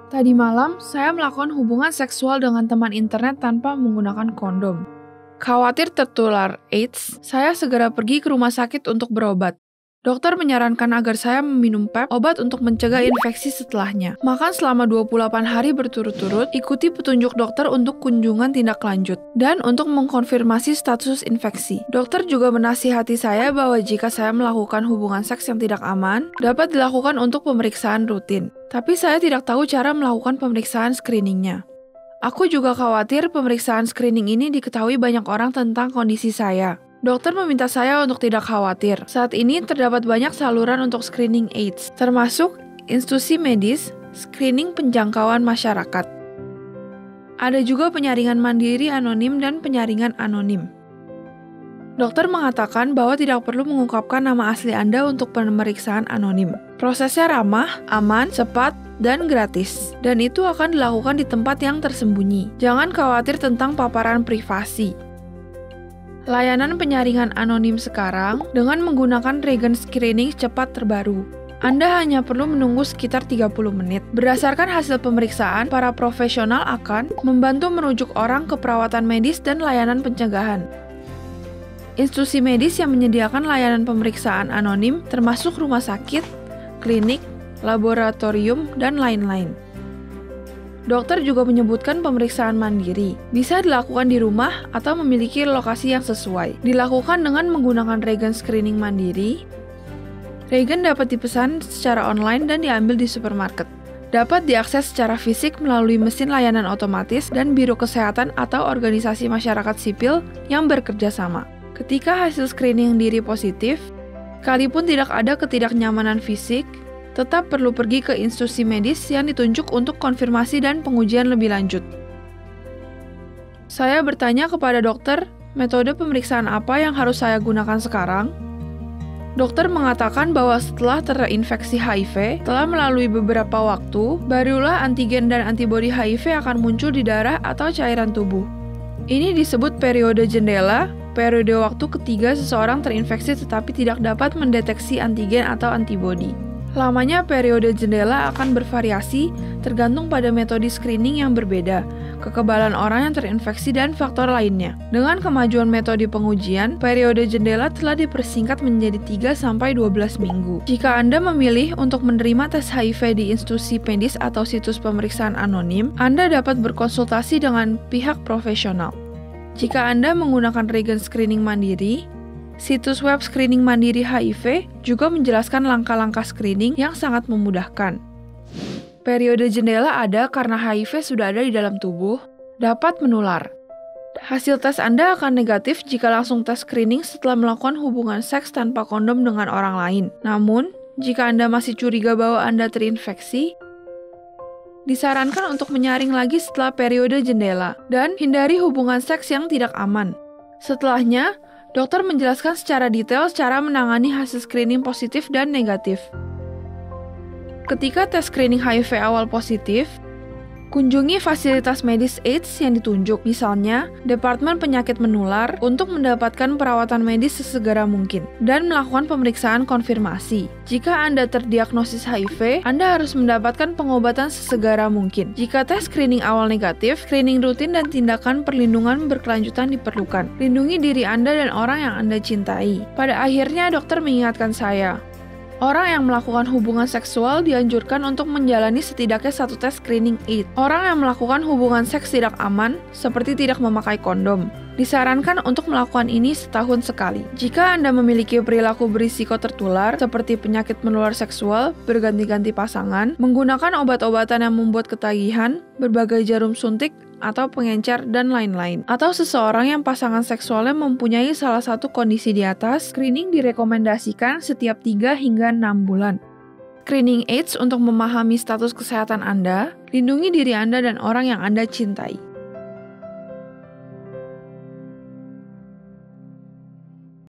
Tadi malam, saya melakukan hubungan seksual dengan teman internet tanpa menggunakan kondom. Khawatir tertular AIDS, saya segera pergi ke rumah sakit untuk berobat. Dokter menyarankan agar saya meminum PEP, obat untuk mencegah infeksi setelahnya. Makan selama 28 hari berturut-turut, ikuti petunjuk dokter untuk kunjungan tindak lanjut, dan untuk mengkonfirmasi status infeksi. Dokter juga menasihati saya bahwa jika saya melakukan hubungan seks yang tidak aman, dapat dilakukan untuk pemeriksaan rutin. Tapi saya tidak tahu cara melakukan pemeriksaan screeningnya. Aku juga khawatir pemeriksaan screening ini diketahui banyak orang tentang kondisi saya. Dokter meminta saya untuk tidak khawatir. Saat ini terdapat banyak saluran untuk screening AIDS, termasuk institusi medis, screening penjangkauan masyarakat. Ada juga penyaringan mandiri anonim dan penyaringan anonim. Dokter mengatakan bahwa tidak perlu mengungkapkan nama asli Anda untuk pemeriksaan anonim. Prosesnya ramah, aman, cepat, dan gratis. Dan itu akan dilakukan di tempat yang tersembunyi. Jangan khawatir tentang paparan privasi. Layanan penyaringan anonim sekarang dengan menggunakan regen screening cepat terbaru. Anda hanya perlu menunggu sekitar 30 menit. Berdasarkan hasil pemeriksaan, para profesional akan membantu merujuk orang ke perawatan medis dan layanan pencegahan. Institusi medis yang menyediakan layanan pemeriksaan anonim termasuk rumah sakit, klinik, laboratorium, dan lain-lain. Dokter juga menyebutkan pemeriksaan mandiri bisa dilakukan di rumah atau memiliki lokasi yang sesuai. Dilakukan dengan menggunakan regen screening mandiri. Regen dapat dipesan secara online dan diambil di supermarket. Dapat diakses secara fisik melalui mesin layanan otomatis dan biro kesehatan atau organisasi masyarakat sipil yang bekerja sama. Ketika hasil screening diri positif, sekalipun tidak ada ketidaknyamanan fisik, tetap perlu pergi ke institusi medis yang ditunjuk untuk konfirmasi dan pengujian lebih lanjut. Saya bertanya kepada dokter, metode pemeriksaan apa yang harus saya gunakan sekarang? Dokter mengatakan bahwa setelah terinfeksi HIV, telah melalui beberapa waktu, barulah antigen dan antibodi HIV akan muncul di darah atau cairan tubuh. Ini disebut periode jendela, periode waktu ketiga seseorang terinfeksi tetapi tidak dapat mendeteksi antigen atau antibodi. Lamanya periode jendela akan bervariasi tergantung pada metode screening yang berbeda, kekebalan orang yang terinfeksi, dan faktor lainnya. Dengan kemajuan metode pengujian, periode jendela telah dipersingkat menjadi 3-12 minggu. Jika Anda memilih untuk menerima tes HIV di institusi medis atau situs pemeriksaan anonim, Anda dapat berkonsultasi dengan pihak profesional. Jika Anda menggunakan regen screening mandiri, situs web screening mandiri HIV juga menjelaskan langkah-langkah screening yang sangat memudahkan. Periode jendela ada karena HIV sudah ada di dalam tubuh, dapat menular. Hasil tes Anda akan negatif jika langsung tes screening setelah melakukan hubungan seks tanpa kondom dengan orang lain. Namun, jika Anda masih curiga bahwa Anda terinfeksi, disarankan untuk menyaring lagi setelah periode jendela dan hindari hubungan seks yang tidak aman. Setelahnya, dokter menjelaskan secara detail cara menangani hasil screening positif dan negatif. Ketika tes screening HIV awal positif, kunjungi fasilitas medis AIDS yang ditunjuk, misalnya Departemen Penyakit Menular, untuk mendapatkan perawatan medis sesegera mungkin dan melakukan pemeriksaan konfirmasi. Jika Anda terdiagnosis HIV, Anda harus mendapatkan pengobatan sesegera mungkin. Jika tes screening awal negatif, screening rutin dan tindakan perlindungan berkelanjutan diperlukan. Lindungi diri Anda dan orang yang Anda cintai. Pada akhirnya, dokter mengingatkan saya, orang yang melakukan hubungan seksual dianjurkan untuk menjalani setidaknya 1 tes screening AIDS. Orang yang melakukan hubungan seks tidak aman, seperti tidak memakai kondom, disarankan untuk melakukan ini setahun sekali. Jika Anda memiliki perilaku berisiko tertular, seperti penyakit menular seksual, berganti-ganti pasangan, menggunakan obat-obatan yang membuat ketagihan, berbagai jarum suntik, atau pengencer, dan lain-lain, atau seseorang yang pasangan seksualnya mempunyai salah satu kondisi di atas, screening direkomendasikan setiap 3 hingga 6 bulan. Screening AIDS untuk memahami status kesehatan Anda, lindungi diri Anda dan orang yang Anda cintai.